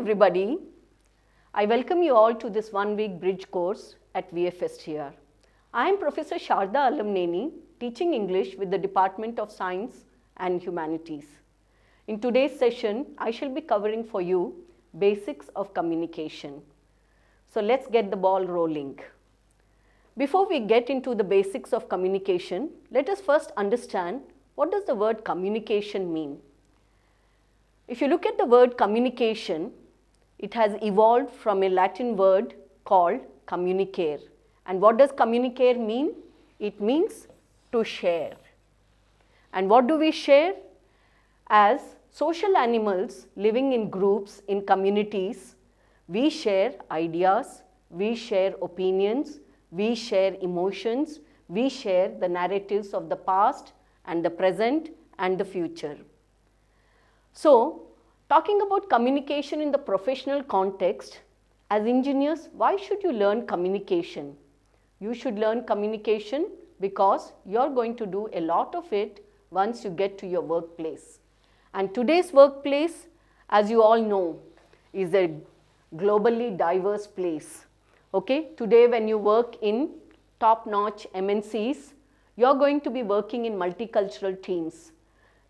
everybody. I welcome you all to this one-week bridge course at VFSTR. I am Professor Sharda Alamneni, teaching English with the Department of Science and Humanities. In today's session, I shall be covering for you basics of communication. So let's get the ball rolling. Before we get into the basics of communication, let us first understand what does the word communication mean. If you look at the word communication, it has evolved from a Latin word called communicare. And what does communicare mean? It means to share. And what do we share? As social animals living in groups, in communities, we share ideas, we share opinions, we share emotions, we share the narratives of the past and the present and the future. So, talking about communication in the professional context, as engineers, why should you learn communication? You should learn communication because you are going to do a lot of it once you get to your workplace. And today's workplace, as you all know, is a globally diverse place. Okay? Today when you work in top-notch MNCs, you are going to be working in multicultural teams.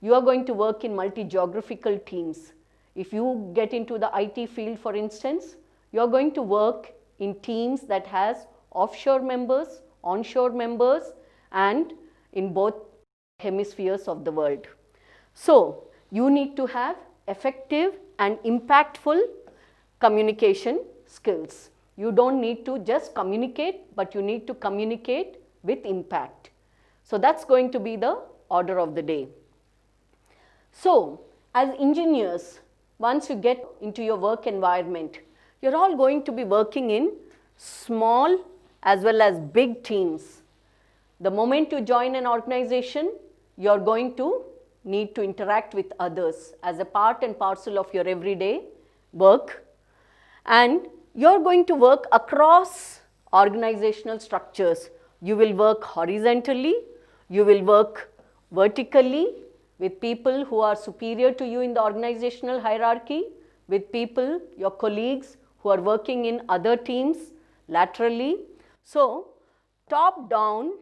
You are going to work in multi-geographical teams. If you get into the IT field, for instance, you are going to work in teams that has offshore members, onshore members, and in both hemispheres of the world. So, you need to have effective and impactful communication skills. You don't need to just communicate, but you need to communicate with impact. So, that's going to be the order of the day. So, as engineers, once you get into your work environment, you're all going to be working in small as well as big teams. The moment you join an organization, you're going to need to interact with others as a part and parcel of your everyday work. And you're going to work across organizational structures. You will work horizontally, you will work vertically, with people who are superior to you in the organizational hierarchy, with people, your colleagues who are working in other teams laterally. So, top down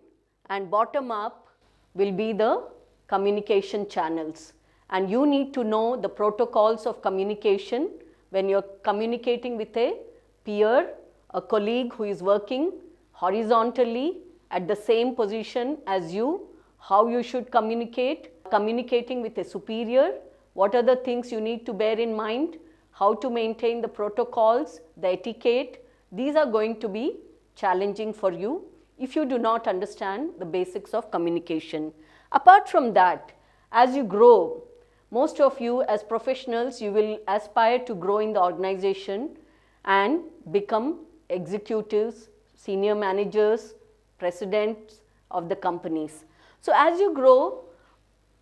and bottom up will be the communication channels. And you need to know the protocols of communication when you're communicating with a peer, a colleague who is working horizontally at the same position as you, how you should communicate, communicating with a superior, what are the things you need to bear in mind, how to maintain the protocols, the etiquette. These are going to be challenging for you if you do not understand the basics of communication. Apart from that, as you grow, most of you as professionals, you will aspire to grow in the organization and become executives, senior managers, presidents of the companies. So, as you grow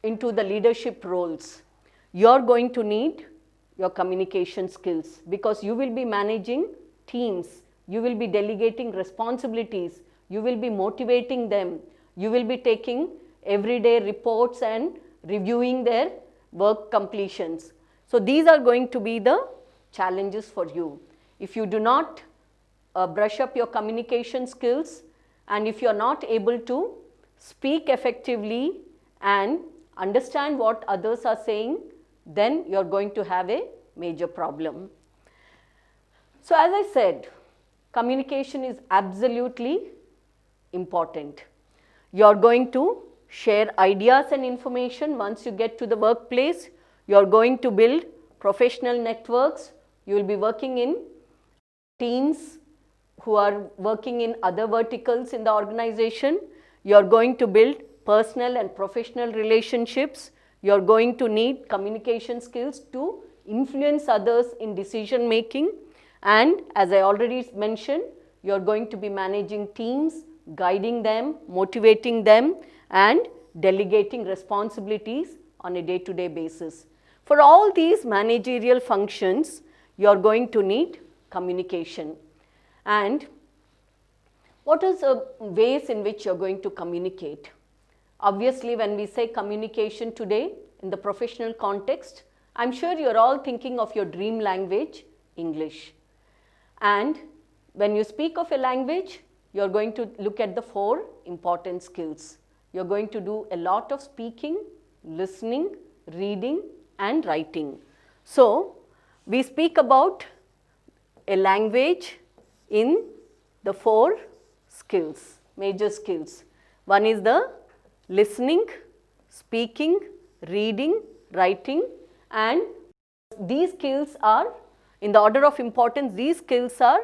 into the leadership roles, you are going to need your communication skills because you will be managing teams, you will be delegating responsibilities, you will be motivating them, you will be taking everyday reports and reviewing their work completions. So, these are going to be the challenges for you. If you do not brush up your communication skills and if you are not able to speak effectively and understand what others are saying, then you are going to have a major problem. So, as I said, communication is absolutely important. You are going to share ideas and information once you get to the workplace. You are going to build professional networks. You will be working in teams who are working in other verticals in the organization. You are going to build personal and professional relationships. You are going to need communication skills to influence others in decision making. And as I already mentioned, you are going to be managing teams, guiding them, motivating them, and delegating responsibilities on a day-to-day basis. For all these managerial functions, you are going to need communication. And what is the ways in which you are going to communicate? Obviously, when we say communication today in the professional context, I'm sure you're all thinking of your dream language, English. And when you speak of a language, you're going to look at the 4 important skills. You're going to do a lot of speaking, listening, reading and writing. So, we speak about a language in the 4 skills, major skills. One is the listening, speaking, reading, writing, and these skills are in the order of importance. These skills are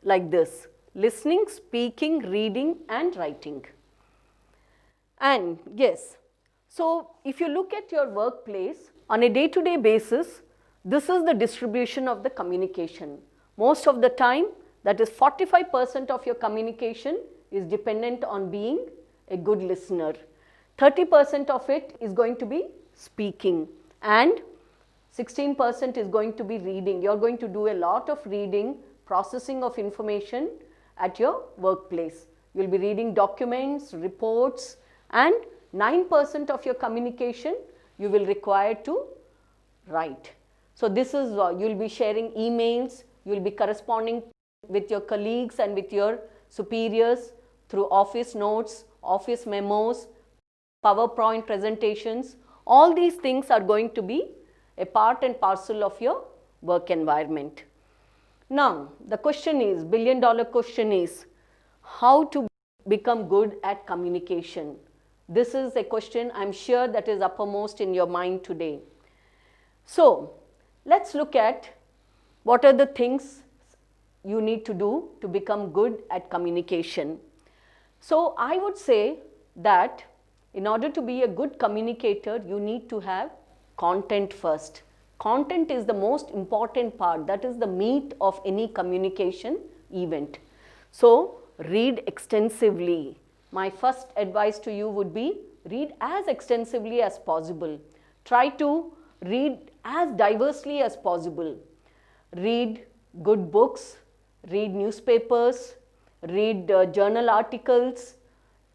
like this: listening, speaking, reading and writing. And yes, so if you look at your workplace on a day-to-day basis, this is the distribution of the communication. Most of the time, that is 45% of your communication is dependent on being a good listener. 30% of it is going to be speaking and 16% is going to be reading. You are going to do a lot of reading, processing of information at your workplace. You will be reading documents, reports, and 9% of your communication you will require to write. So, this is you will be sharing emails, you will be corresponding with your colleagues and with your superiors through office notes, office memos, PowerPoint presentations. All these things are going to be a part and parcel of your work environment. Now, the question is, billion-dollar question is, how to become good at communication? This is a question I am sure that is uppermost in your mind today. So, let's look at what are the things you need to do to become good at communication. So, I would say that in order to be a good communicator, you need to have content first. Content is the most important part, that is the meat of any communication event. So, read extensively. My first advice to you would be read as extensively as possible. Try to read as diversely as possible. Read good books, read newspapers, read journal articles,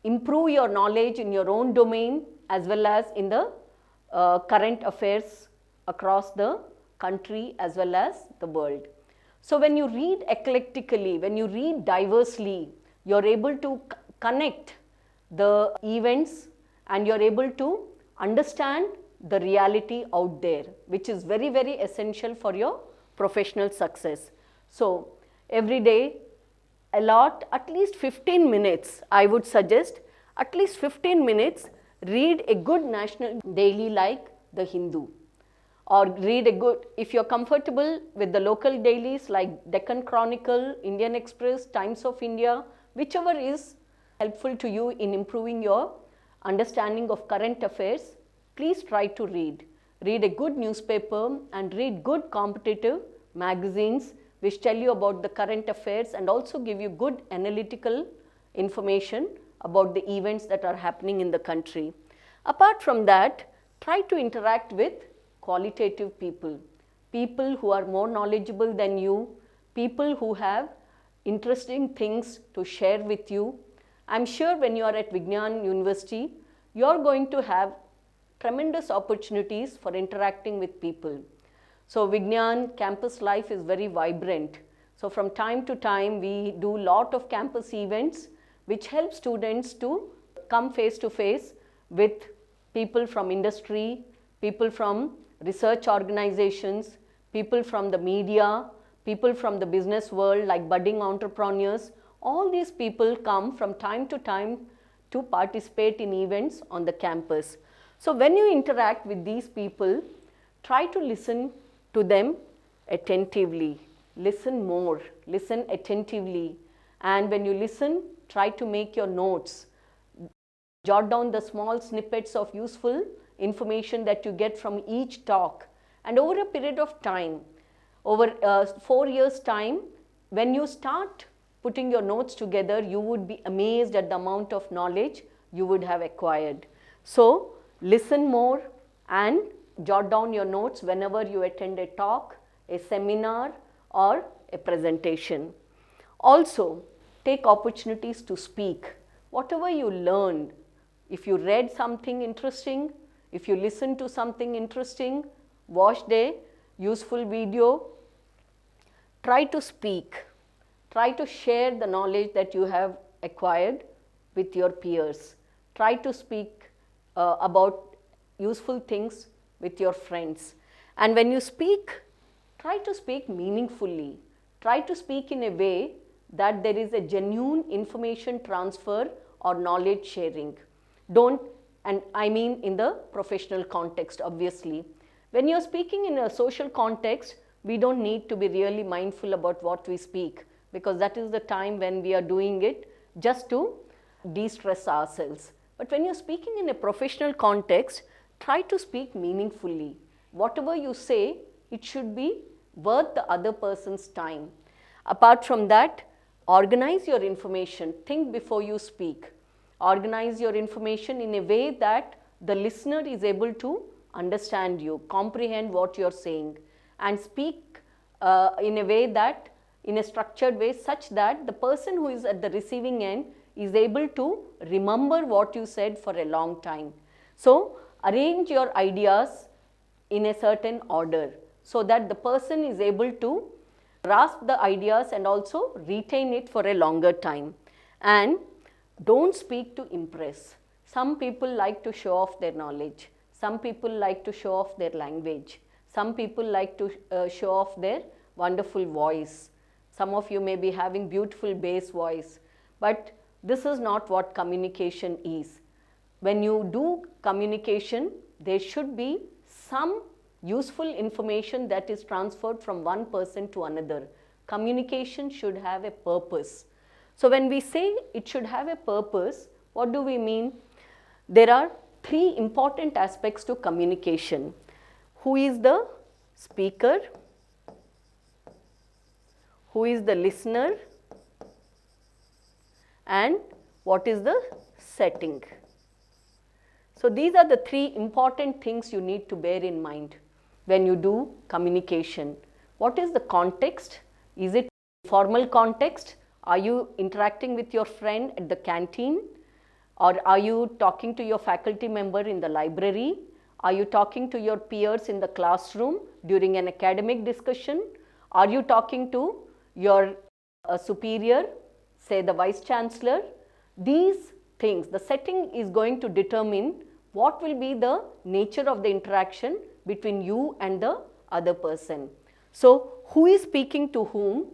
improve your knowledge in your own domain as well as in the current affairs across the country as well as the world. So, when you read eclectically, when you read diversely, you are able to connect the events and you are able to understand the reality out there, which is very, very essential for your professional success. So, every day allot at least 15 minutes, I would suggest at least 15 minutes, read a good national daily like the Hindu, or read a good, if you are comfortable with the local dailies like Deccan Chronicle, Indian Express, Times of India, whichever is helpful to you in improving your understanding of current affairs, please try to read. Read a good newspaper and read good competitive magazines which tell you about the current affairs and also give you good analytical information about the events that are happening in the country. Apart from that, try to interact with qualitative people, people who are more knowledgeable than you, people who have interesting things to share with you. I am sure when you are at Vignan University, you are going to have tremendous opportunities for interacting with people. So, Vignan campus life is very vibrant. So, from time to time we do lot of campus events which help students to come face to face with people from industry, people from research organizations, people from the media, people from the business world like budding entrepreneurs. All these people come from time to time to participate in events on the campus. So, when you interact with these people, try to listen to them attentively, listen more, listen attentively, and when you listen, try to make your notes, jot down the small snippets of useful information that you get from each talk, and over a period of time, over 4 years time, when you start putting your notes together, you would be amazed at the amount of knowledge you would have acquired. So, listen more and jot down your notes whenever you attend a talk, a seminar or a presentation. Also, take opportunities to speak. Whatever you learned, if you read something interesting, if you listened to something interesting, watched a useful video, Try to speak. Try to share the knowledge that you have acquired with your peers. Try to speak about useful things with your friends. And when you speak, try to speak meaningfully. Try to speak in a way that there is a genuine information transfer or knowledge sharing. Don't, and I mean in the professional context, obviously. When you're speaking in a social context, we don't need to be really mindful about what we speak, because that is the time when we are doing it just to de-stress ourselves. But when you're speaking in a professional context, try to speak meaningfully. Whatever you say, it should be worth the other person's time. Apart from that, organize your information. Think before you speak. Organize your information in a way that the listener is able to understand you, comprehend what you're saying, and speak in a way that, in a structured way, such that the person who is at the receiving end is able to remember what you said for a long time. So, arrange your ideas in a certain order so that the person is able to grasp the ideas and also retain it for a longer time. And don't speak to impress. Some people like to show off their knowledge. Some people like to show off their language. Some people like to show off their wonderful voice. Some of you may be having beautiful bass voice, but this is not what communication is. When you do communication, there should be some useful information that is transferred from one person to another. Communication should have a purpose. So when we say it should have a purpose, what do we mean? There are three important aspects to communication. Who is the speaker? Who is the listener? And what is the setting? So these are the three important things you need to bear in mind when you do communication. What is the context? Is it formal context? Are you interacting with your friend at the canteen? Or are you talking to your faculty member in the library? Are you talking to your peers in the classroom during an academic discussion? Are you talking to your superior, say the vice chancellor? These things, the setting is going to determine what will be the nature of the interaction between you and the other person. So, who is speaking to whom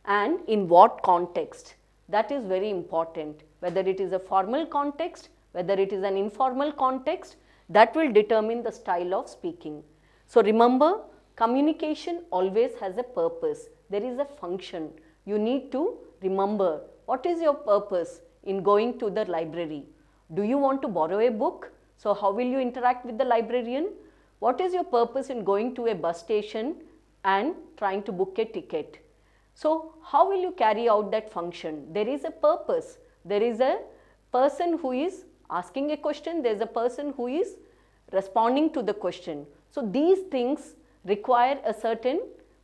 and in what context? That is very important. Whether it is a formal context, whether it is an informal context, that will determine the style of speaking. So remember, communication always has a purpose. There is a function. You need to remember what is your purpose in going to the library. Do you want to borrow a book? So how will you interact with the librarian? What is your purpose in going to a bus station and trying to book a ticket? So how will you carry out that function? There is a purpose. There is a person who is asking a question. There is a person who is responding to the question. So these things require a certain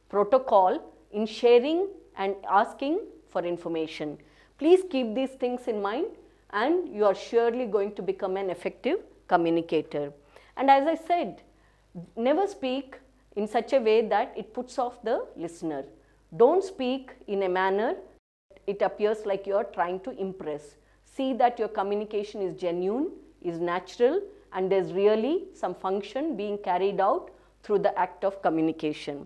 protocol in sharing and asking for information. Please keep these things in mind and you are surely going to become an effective communicator. And as I said, never speak in such a way that it puts off the listener. Don't speak in a manner it appears like you are trying to impress. See that your communication is genuine, is natural, and there's really some function being carried out through the act of communication.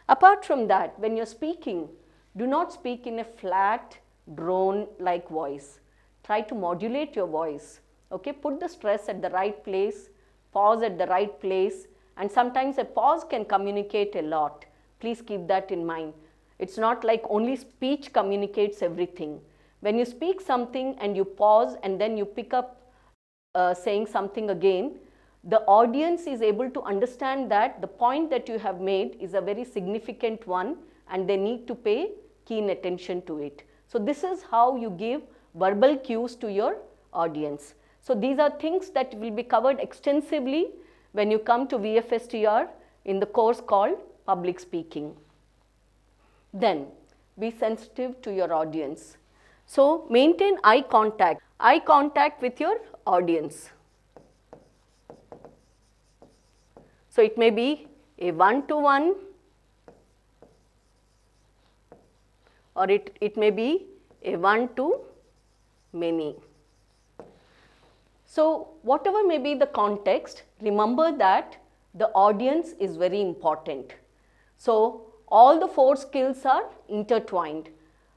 Apart from that, when you're speaking, do not speak in a flat, drone-like voice. Try to modulate your voice. Okay, put the stress at the right place, pause at the right place, and sometimes a pause can communicate a lot. Please keep that in mind. It's not like only speech communicates everything. When you speak something and you pause and then you pick up saying something again, the audience is able to understand that the point that you have made is a very significant one and they need to pay keen attention to it. So this is how you give verbal cues to your audience. So these are things that will be covered extensively when you come to VFSTR in the course called Public Speaking. Then, be sensitive to your audience. So, maintain eye contact with your audience. So, it may be a one-to-one, or it may be a one to many. So whatever may be the context, remember that the audience is very important. So all the four skills are intertwined.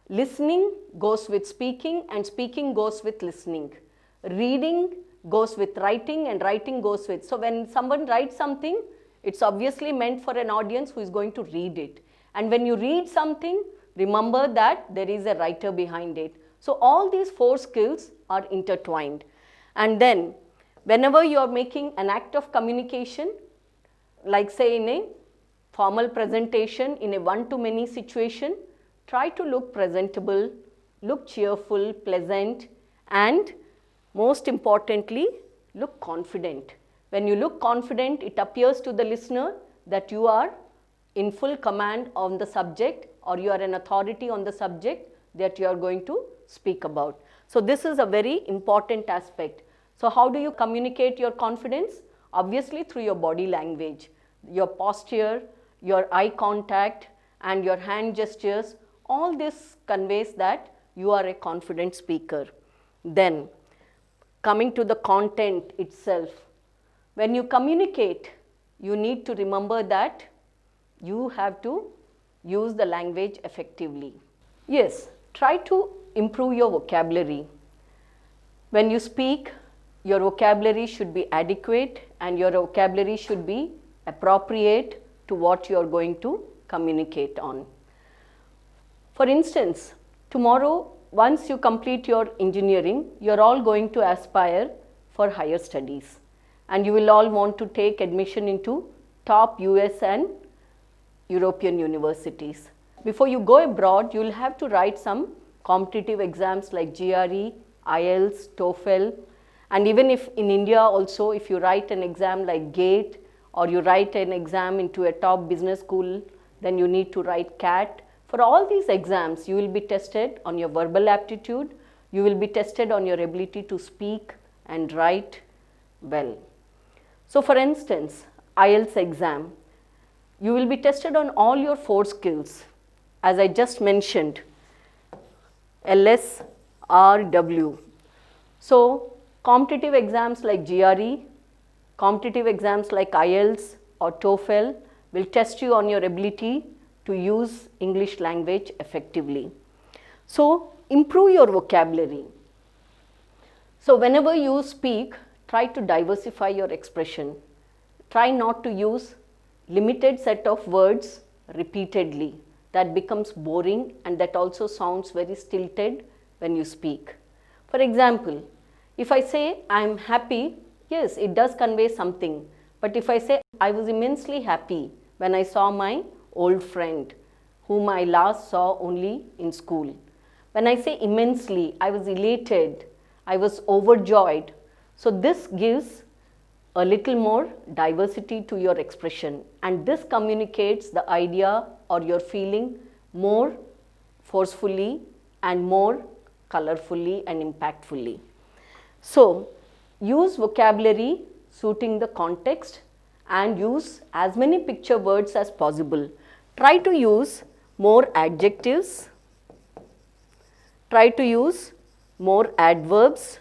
Listening goes with speaking and speaking goes with listening. Reading goes with writing and writing goes with, so when someone writes something, it's obviously meant for an audience who is going to read it. And when you read something, remember that there is a writer behind it. So all these four skills are intertwined. And then whenever you are making an act of communication, like say in a formal presentation, in a one-to-many situation, try to look presentable, look cheerful, pleasant, and most importantly, look confident. When you look confident, it appears to the listener that you are in full command on the subject, or you are an authority on the subject that you are going to speak about. So this is a very important aspect. So how do you communicate your confidence? Obviously through your body language, your posture, your eye contact, and your hand gestures. All this conveys that you are a confident speaker. Then coming to the content itself, when you communicate, you need to remember that you have to use the language effectively. Yes, try to improve your vocabulary. When you speak, your vocabulary should be adequate and your vocabulary should be appropriate to what you are going to communicate on. For instance, tomorrow, once you complete your engineering, you are all going to aspire for higher studies, and you will all want to take admission into top US and European universities. Before you go abroad, you will have to write some competitive exams like GRE, IELTS, TOEFL, and even if in India also, if you write an exam like GATE, or you write an exam into a top business school, then you need to write CAT. For all these exams, you will be tested on your verbal aptitude, you will be tested on your ability to speak and write well. So for instance, IELTS exam, you will be tested on all your four skills. As I just mentioned, LS, R, W. So competitive exams like GRE, competitive exams like IELTS or TOEFL will test you on your ability to use English language effectively. So improve your vocabulary. So whenever you speak, try to diversify your expression. Try not to use limited set of words repeatedly. That becomes boring and that also sounds very stilted when you speak. For example, if I say I am happy, yes, it does convey something. But if I say I was immensely happy when I saw my old friend whom I last saw only in school. When I say immensely, I was elated, I was overjoyed. So this gives a little more diversity to your expression, and this communicates the idea or your feeling more forcefully and more colorfully and impactfully. So use vocabulary suiting the context and use as many picture words as possible. Try to use more adjectives, try to use more adverbs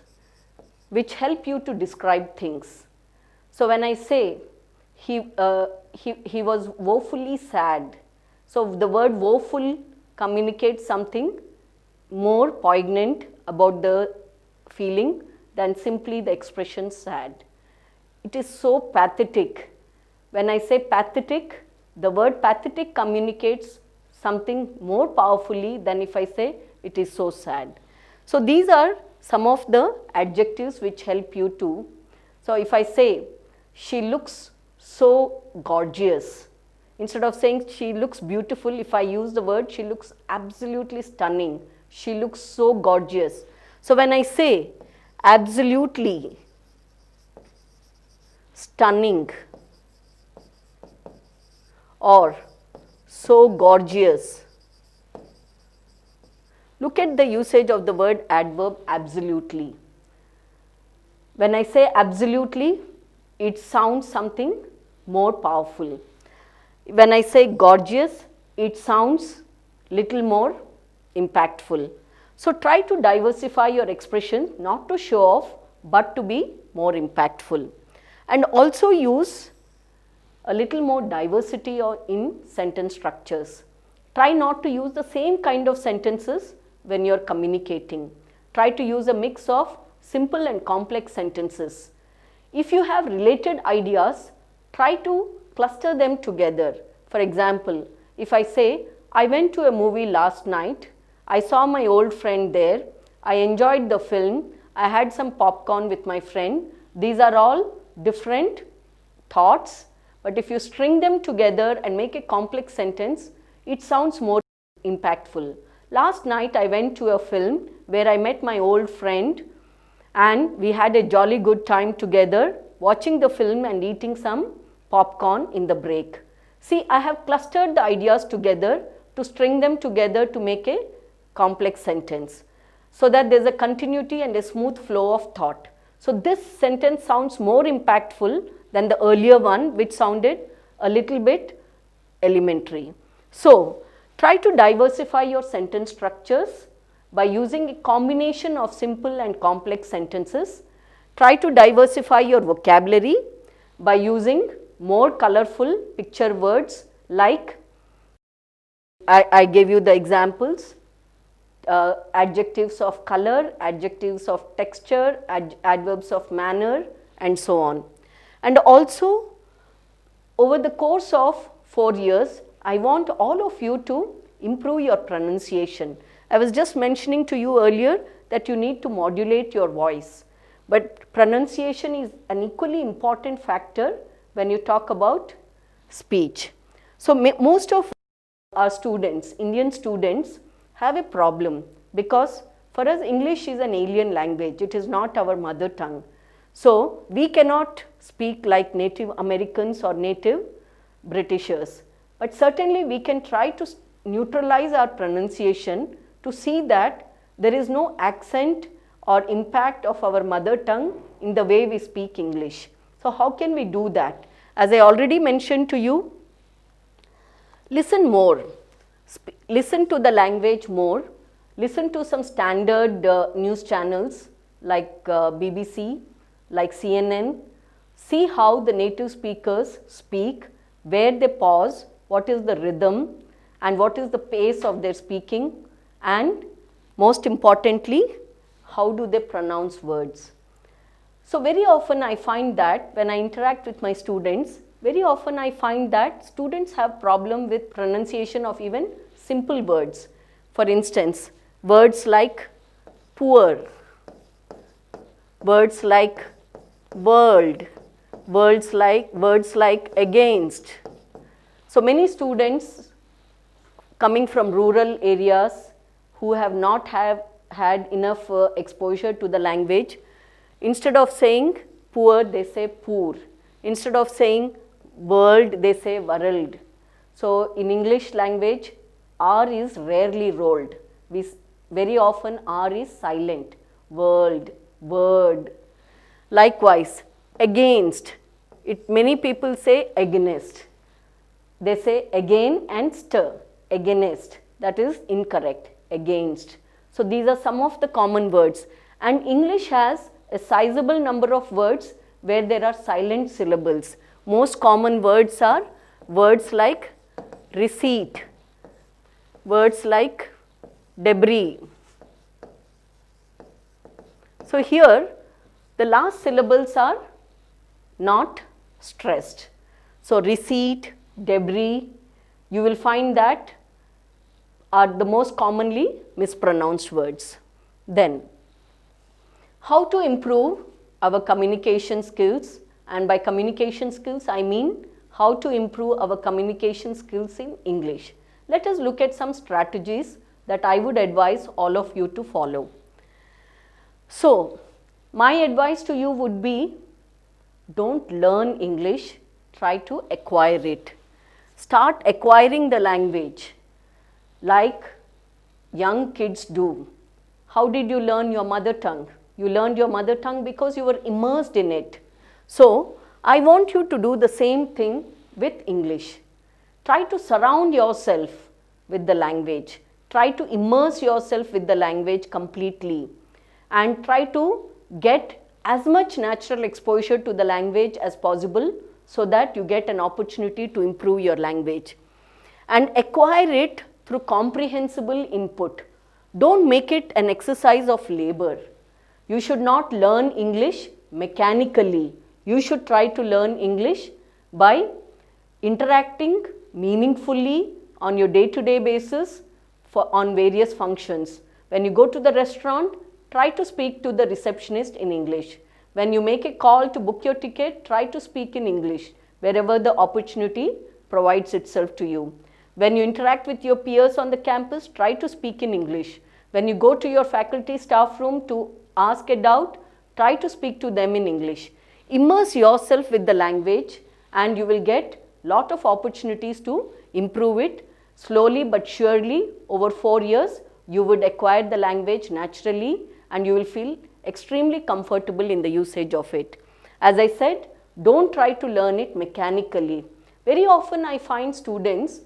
which help you to describe things. So when I say he was woefully sad, so the word woeful communicates something more poignant about the feeling than simply the expression sad. It is so pathetic. When I say pathetic, the word pathetic communicates something more powerfully than if I say it is so sad. So these are some of the adjectives which help you to. So if I say she looks so gorgeous, instead of saying she looks beautiful, if I use the word she looks absolutely stunning, she looks so gorgeous. So when I say absolutely stunning or so gorgeous, look at the usage of the word adverb absolutely. When I say absolutely, it sounds something more powerful. When I say gorgeous, it sounds little more impactful. So try to diversify your expression, not to show off, but to be more impactful. And also use a little more diversity in sentence structures. Try not to use the same kind of sentences when you're communicating. Try to use a mix of simple and complex sentences. If you have related ideas, try to cluster them together. For example, if I say, I went to a movie last night, I saw my old friend there, I enjoyed the film, I had some popcorn with my friend. These are all different thoughts, but if you string them together and make a complex sentence, it sounds more impactful. Last night I went to a film where I met my old friend and we had a jolly good time together watching the film and eating some popcorn in the break. See, I have clustered the ideas together to string them together to make a complex sentence so that there is a continuity and a smooth flow of thought. So this sentence sounds more impactful than the earlier one, which sounded a little bit elementary. So try to diversify your sentence structures by using a combination of simple and complex sentences. Try to diversify your vocabulary by using more colorful picture words like I gave you the examples, adjectives of color, adjectives of texture, adverbs of manner, and so on. And also, over the course of 4 years, I want all of you to improve your pronunciation. I was just mentioning to you earlier that you need to modulate your voice, but pronunciation is an equally important factor when you talk about speech. So most of our students, Indian students, have a problem because for us English is an alien language, it is not our mother tongue. So we cannot speak like Native Americans or Native Britishers, but certainly we can try to neutralize our pronunciation to see that there is no accent or impact of our mother tongue in the way we speak English. So how can we do that? As I already mentioned to you, listen more, listen to the language more, listen to some standard news channels like BBC, like CNN, see how the native speakers speak, where they pause, what is the rhythm and what is the pace of their speaking, and most importantly, how do they pronounce words. So very often I find that when I interact with my students, very often I find that students have problem with pronunciation of even simple words. For instance, words like poor, words like world, words like against. So many students coming from rural areas who have not had enough exposure to the language, instead of saying poor, they say poor. Instead of saying world, they say world. So in English language, R is rarely rolled. Very often R is silent. World, word. Likewise, against. Many people say against. They say again and stir. Against. That is incorrect. Against. So these are some of the common words. And English has a sizable number of words where there are silent syllables. Most common words are words like receipt, words like debris. So here the last syllables are not stressed. So receipt, debris, you will find that are the most commonly mispronounced words. Then, how to improve our communication skills, and by communication skills I mean how to improve our communication skills in English. Let us look at some strategies that I would advise all of you to follow. So, my advice to you would be, don't learn English, try to acquire it. Start acquiring the language like young kids do. How did you learn your mother tongue? You learned your mother tongue because you were immersed in it. So, I want you to do the same thing with English. Try to surround yourself with the language. try to immerse yourself with the language completely and try to get as much natural exposure to the language as possible so that you get an opportunity to improve your language and acquire it through comprehensible input. Don't make it an exercise of labor. You should not learn English mechanically. You should try to learn English by interacting meaningfully on your day-to-day basis on various functions. When you go to the restaurant, try to speak to the receptionist in English. When you make a call to book your ticket, try to speak in English wherever the opportunity provides itself to you. When you interact with your peers on the campus, try to speak in English. When you go to your faculty staff room to ask a doubt, try to speak to them in English. Immerse yourself with the language and you will get lot of opportunities to improve it. Slowly but surely, over 4 years, you would acquire the language naturally and you will feel extremely comfortable in the usage of it. As I said, don't try to learn it mechanically. Very often I find students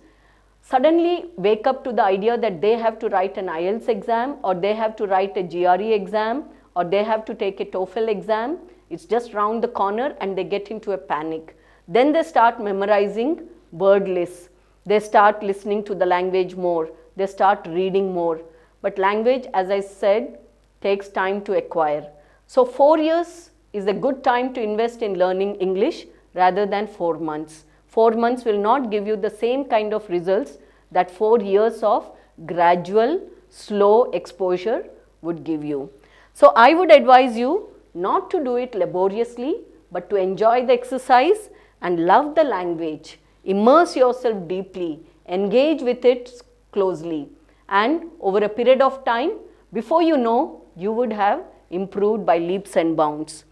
suddenly wake up to the idea that they have to write an IELTS exam or they have to write a GRE exam or they have to take a TOEFL exam. It's just round the corner and they get into a panic. Then they start memorizing word lists. They start listening to the language more. They start reading more. But language, as I said, takes time to acquire. So 4 years is a good time to invest in learning English rather than 4 months. 4 months will not give you the same kind of results that 4 years of gradual, slow exposure would give you. So I would advise you not to do it laboriously, but to enjoy the exercise and love the language. Immerse yourself deeply, engage with it closely, and over a period of time, before you know, you would have improved by leaps and bounds.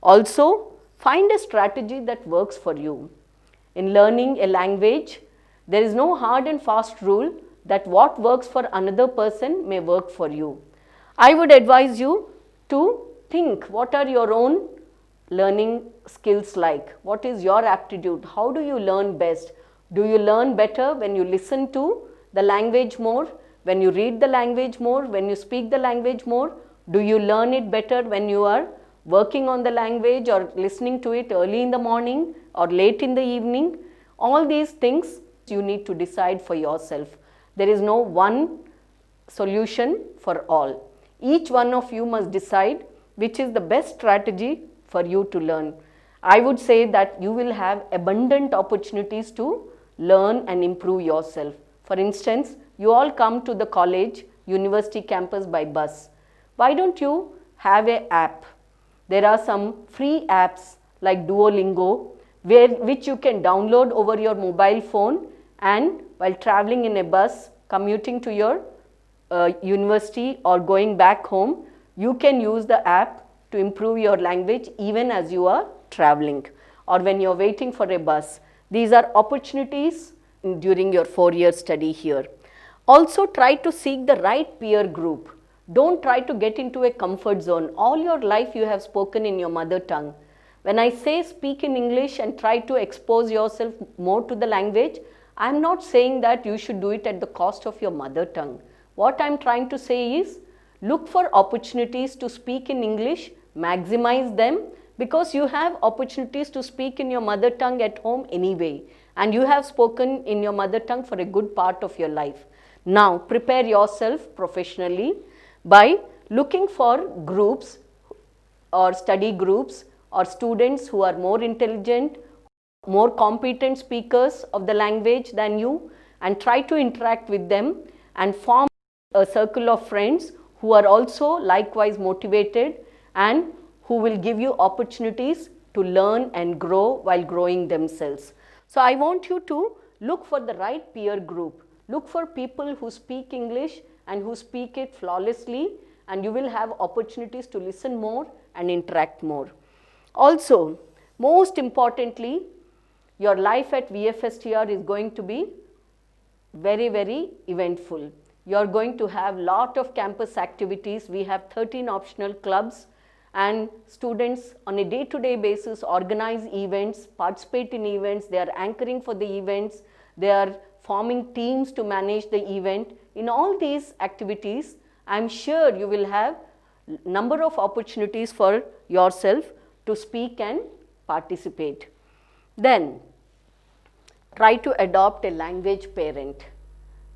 Also, find a strategy that works for you. In learning a language, there is no hard and fast rule that what works for another person may work for you. I would advise you to think what are your own learning skills like? What is your aptitude? How do you learn best? Do you learn better when you listen to the language more, when you read the language more, when you speak the language more? Do you learn it better when you are working on the language or listening to it early in the morning or late in the evening? All these things you need to decide for yourself. There is no one solution for all. Each one of you must decide which is the best strategy for you to learn. I would say that you will have abundant opportunities to learn and improve yourself. For instance, you all come to the college, university campus by bus. Why don't you have an app? There are some free apps like Duolingo which you can download over your mobile phone, and while traveling in a bus, commuting to your university or going back home, you can use the app to improve your language even as you are traveling or when you are waiting for a bus. These are opportunities during your 4-year study here. Also, try to seek the right peer group. Don't try to get into a comfort zone. All your life you have spoken in your mother tongue. When I say speak in English and try to expose yourself more to the language, I am not saying that you should do it at the cost of your mother tongue. What I am trying to say is, look for opportunities to speak in English, maximize them, because you have opportunities to speak in your mother tongue at home anyway, and you have spoken in your mother tongue for a good part of your life. Now, prepare yourself professionally by looking for groups or study groups or students who are more intelligent, more competent speakers of the language than you, and try to interact with them and form a circle of friends who are also likewise motivated and who will give you opportunities to learn and grow while growing themselves. So I want you to look for the right peer group. Look for people who speak English and who speak it flawlessly, and you will have opportunities to listen more and interact more. Also, most importantly, your life at VFSTR is going to be very, very eventful. You are going to have lot of campus activities. We have 13 optional clubs, and students on a day-to-day basis organize events, participate in events, they are anchoring for the events, they are forming teams to manage the event. in all these activities, I am sure you will have number of opportunities for yourself to speak and participate. Then try to adopt a language parent.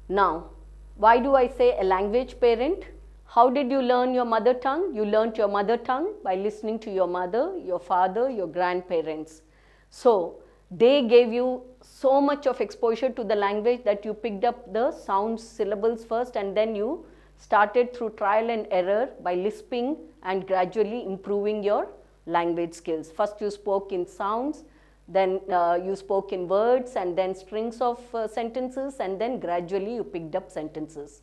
Now, why do I say a language parent? How did you learn your mother tongue? You learnt your mother tongue by listening to your mother, your father, your grandparents. So, they gave you so much of exposure to the language that you picked up the sounds, syllables first, and then you started through trial and error by lisping and gradually improving your language skills. First you spoke in sounds, then you spoke in words, and then strings of sentences, and then gradually you picked up sentences.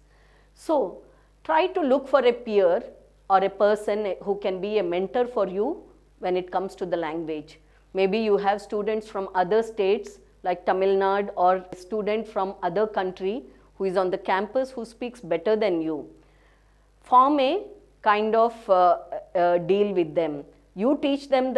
So, try to look for a peer or a person who can be a mentor for you when it comes to the language. Maybe you have students from other states like Tamil Nadu, or a student from other country who is on the campus who speaks better than you. Form a kind of deal with them. You teach them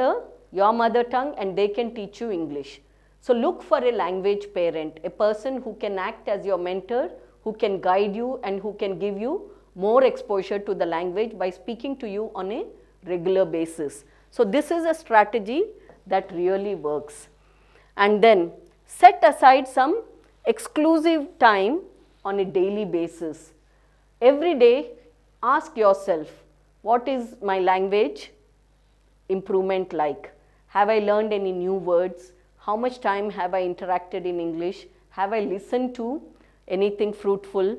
your mother tongue and they can teach you English. So look for a language parent, a person who can act as your mentor, who can guide you and who can give you more exposure to the language by speaking to you on a regular basis. So this is a strategy that really works. And then set aside some exclusive time on a daily basis. Every day ask yourself, what is my language improvement like? Have I learned any new words? How much time have I interacted in English? Have I listened to anything fruitful?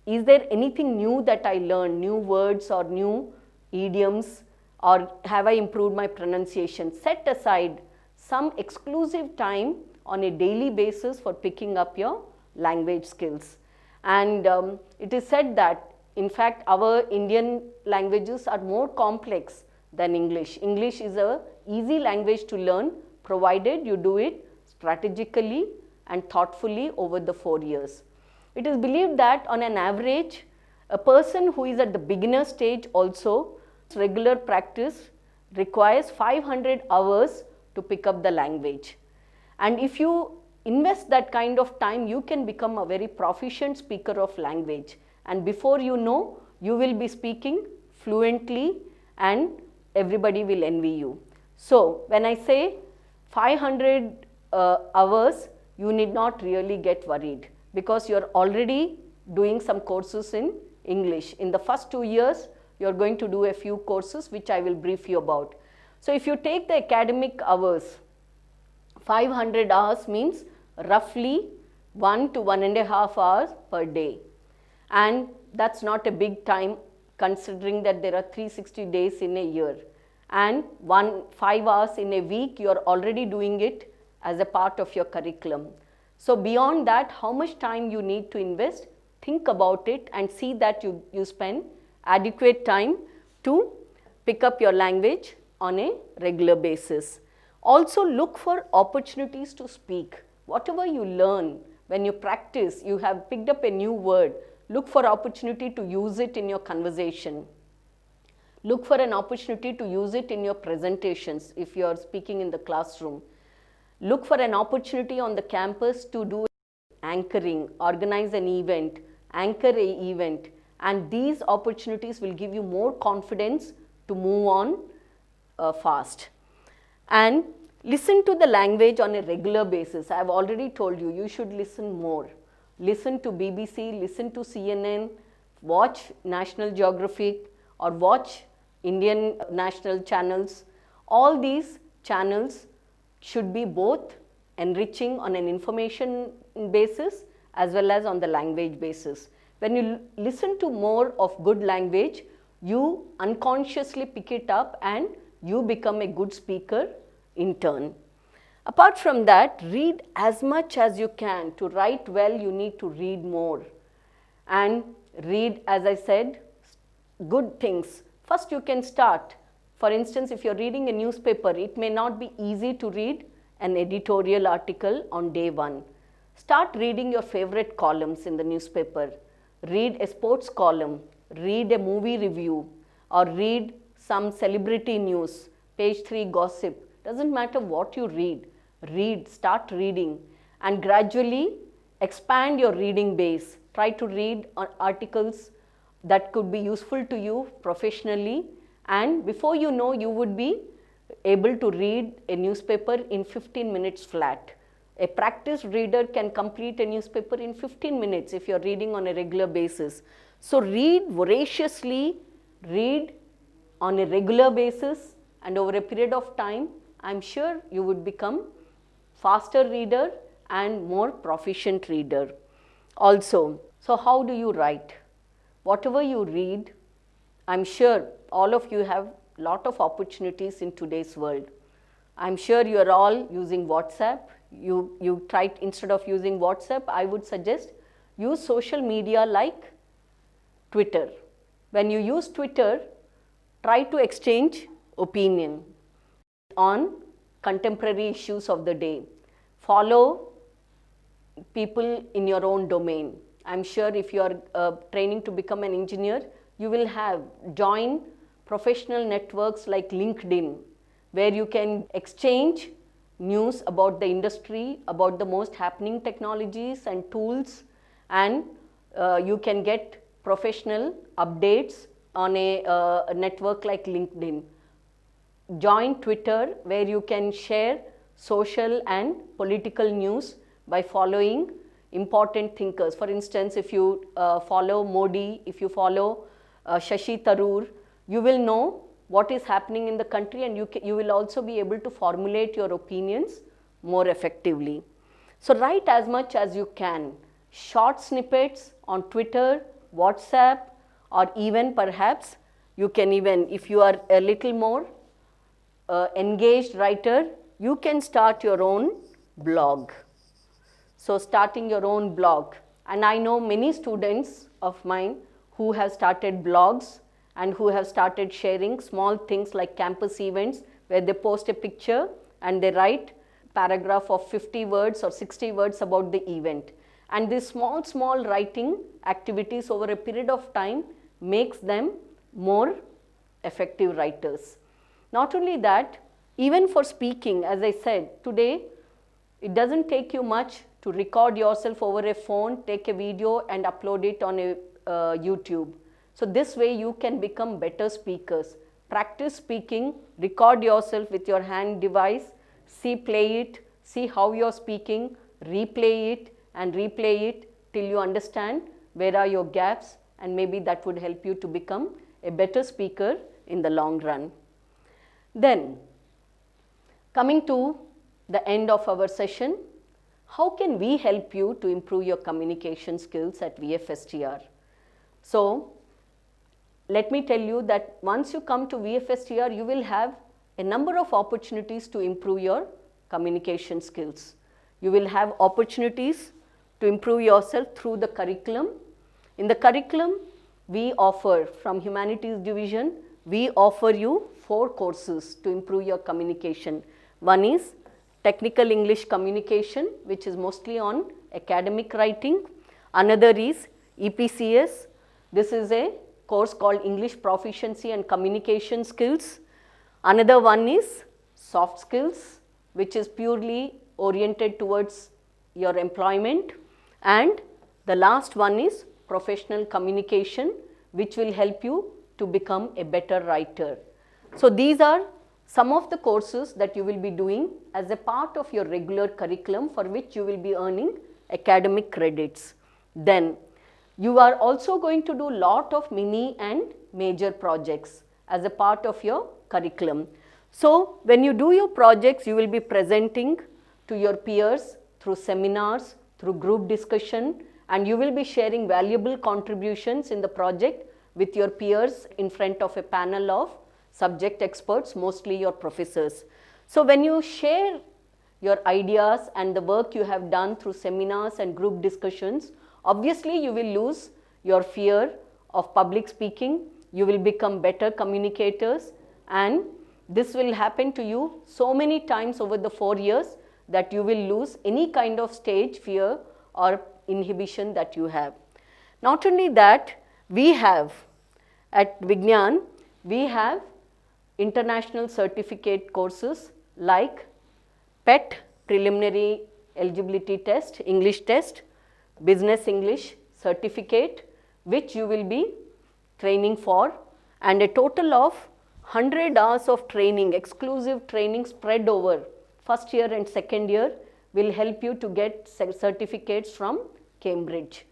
Is there anything new that I learned, new words or new idioms, or have I improved my pronunciation? Set aside some exclusive time on a daily basis for picking up your language skills. And it is said that in fact our Indian languages are more complex than English. English is an easy language to learn provided you do it strategically and thoughtfully over the 4 years. It is believed that on an average, a person who is at the beginner stage also, regular practice requires 500 hours to pick up the language. And if you invest that kind of time, you can become a very proficient speaker of language. And before you know, you will be speaking fluently and everybody will envy you. So when I say 500 hours, you need not really get worried because you are already doing some courses in English. In the first 2 years, you are going to do a few courses which I will brief you about. So if you take the academic hours, 500 hours means roughly 1 to 1.5 hours per day. And that's not a big time considering that there are 360 days in a year. And 5 hours in a week, you are already doing it as a part of your curriculum. So beyond that, how much time you need to invest, think about it and see that you spend adequate time to pick up your language on a regular basis. Also look for opportunities to speak. Whatever you learn, when you practice, you have picked up a new word, look for opportunity to use it in your conversation. Look for an opportunity to use it in your presentations if you are speaking in the classroom. Look for an opportunity on the campus to do anchoring, organize an event, anchor an event, and these opportunities will give you more confidence to move on fast. And listen to the language on a regular basis. I have already told you, you should listen more. Listen to BBC, listen to CNN, watch National Geographic or watch Indian national channels. All these channels should be both enriching on an information basis as well as on the language basis. When you listen to more of good language, you unconsciously pick it up and you become a good speaker in turn. Apart from that, read as much as you can. To write well, you need to read more. And read, as I said, good things. First you can start. For instance, if you are reading a newspaper, it may not be easy to read an editorial article on day one. Start reading your favorite columns in the newspaper. Read a sports column, read a movie review, or read some celebrity news, page 3 gossip. Doesn't matter what you read, start reading and gradually expand your reading base Try to read articles that could be useful to you professionally, and before you know, you would be able to read a newspaper in 15 minutes flat. A practiced reader can complete a newspaper in 15 minutes if you are reading on a regular basis. So read voraciously, read on a regular basis, and over a period of time, I am sure you would become faster reader and more proficient reader. Also, so how do you write? Whatever you read, I am sure all of you have lot of opportunities in today's world. I am sure you are all using WhatsApp. You try, instead of using WhatsApp, I would suggest use social media like Twitter. When you use Twitter, try to exchange opinion on contemporary issues of the day. Follow people in your own domain. I'm sure if you are training to become an engineer, you will have join professional networks like LinkedIn, where you can exchange news about the industry, about the most happening technologies and tools, and you can get professional updates on a network like LinkedIn. Join Twitter, where you can share social and political news by following important thinkers. For instance, if you follow Modi, if you follow Shashi Tharoor, you will know what is happening in the country, and you will also be able to formulate your opinions more effectively. So write as much as you can, short snippets on Twitter, WhatsApp, or even perhaps you can even, if you are a little more engaged writer, you can start your own blog. So starting your own blog, and I know many students of mine who have started blogs and who have started sharing small things like campus events, where they post a picture and they write paragraph of 50 words or 60 words about the event. And these small writing activities over a period of time makes them more effective writers. Not only that, even for speaking, as I said, today it doesn't take you much to record yourself over a phone, take a video and upload it on a YouTube. So this way you can become better speakers. Practice speaking, record yourself with your hand device, play it, see how you are speaking, replay it and replay it till you understand where are your gaps, and maybe that would help you to become a better speaker in the long run. Then, coming to the end of our session, how can we help you to improve your communication skills at VFSTR? So, let me tell you that once you come to VFSTR, you will have a number of opportunities to improve your communication skills. You will have opportunities to improve yourself through the curriculum. In the curriculum, we offer, from Humanities Division, we offer you 4 courses to improve your communication. One is Technical English Communication, which is mostly on academic writing. Another is EPCS. This is a course called English Proficiency and Communication Skills. Another one is Soft Skills, which is purely oriented towards your employment. And the last one is Professional Communication, which will help you to become a better writer. So these are some of the courses that you will be doing as a part of your regular curriculum, for which you will be earning academic credits. Then you are also going to do lot of mini and major projects as a part of your curriculum. So when you do your projects, you will be presenting to your peers through seminars, through group discussion, and you will be sharing valuable contributions in the project with your peers in front of a panel of subject experts, mostly your professors. So when you share your ideas and the work you have done through seminars and group discussions, obviously you will lose your fear of public speaking, you will become better communicators, and this will happen to you so many times over the 4 years that you will lose any kind of stage fear or inhibition that you have. Not only that, we have at Vignan, we have international certificate courses like PET, Preliminary Eligibility Test, English Test, Business English, certificate which you will be training for, and a total of 100 hours of training, exclusive training spread over first year and second year will help you to get certificates from Cambridge.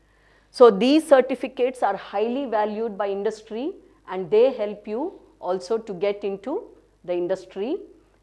So these certificates are highly valued by industry and they help you also to get into the industry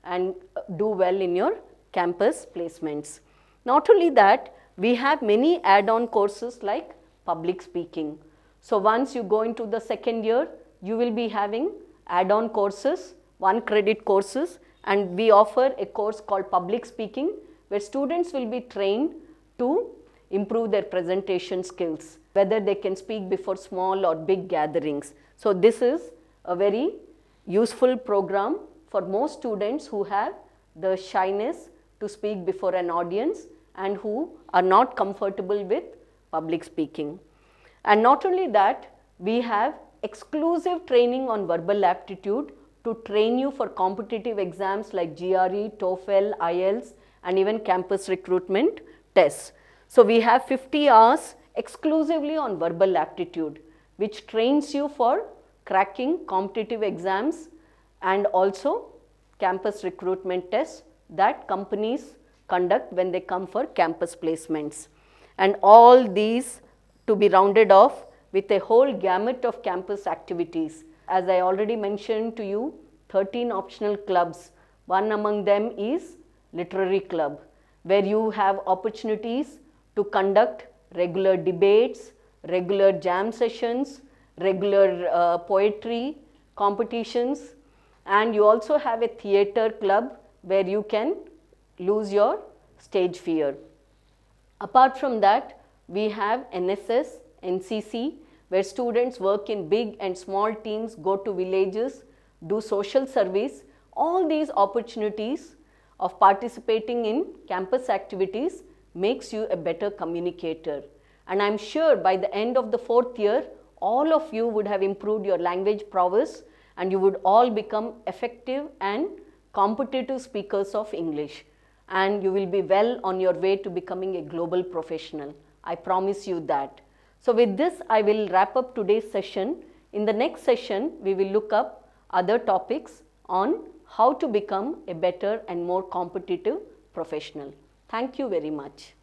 and do well in your campus placements. Not only that, we have many add-on courses like public speaking. So once you go into the second year, you will be having add-on courses, 1 credit courses, and we offer a course called public speaking where students will be trained to improve their presentation skills, whether they can speak before small or big gatherings. So this is a very useful program for most students who have the shyness to speak before an audience and who are not comfortable with public speaking. And not only that, we have exclusive training on verbal aptitude to train you for competitive exams like GRE, TOEFL, IELTS, and even campus recruitment tests. So we have 50 hours exclusively on verbal aptitude, which trains you for cracking competitive exams and also campus recruitment tests that companies conduct when they come for campus placements. And all these to be rounded off with a whole gamut of campus activities. As I already mentioned to you, 13 optional clubs. One among them is Literary Club, where you have opportunities to conduct regular debates, regular jam sessions, regular poetry competitions, and you also have a theatre club where you can lose your stage fear. Apart from that, we have NSS, NCC, where students work in big and small teams, go to villages, do social service. All these opportunities of participating in campus activities makes you a better communicator. And I'm sure by the end of the 4th year, all of you would have improved your language prowess and you would all become effective and competitive speakers of English. And you will be well on your way to becoming a global professional. I promise you that. So with this, I will wrap up today's session. In the next session, we will look up other topics on how to become a better and more competitive professional. Thank you very much.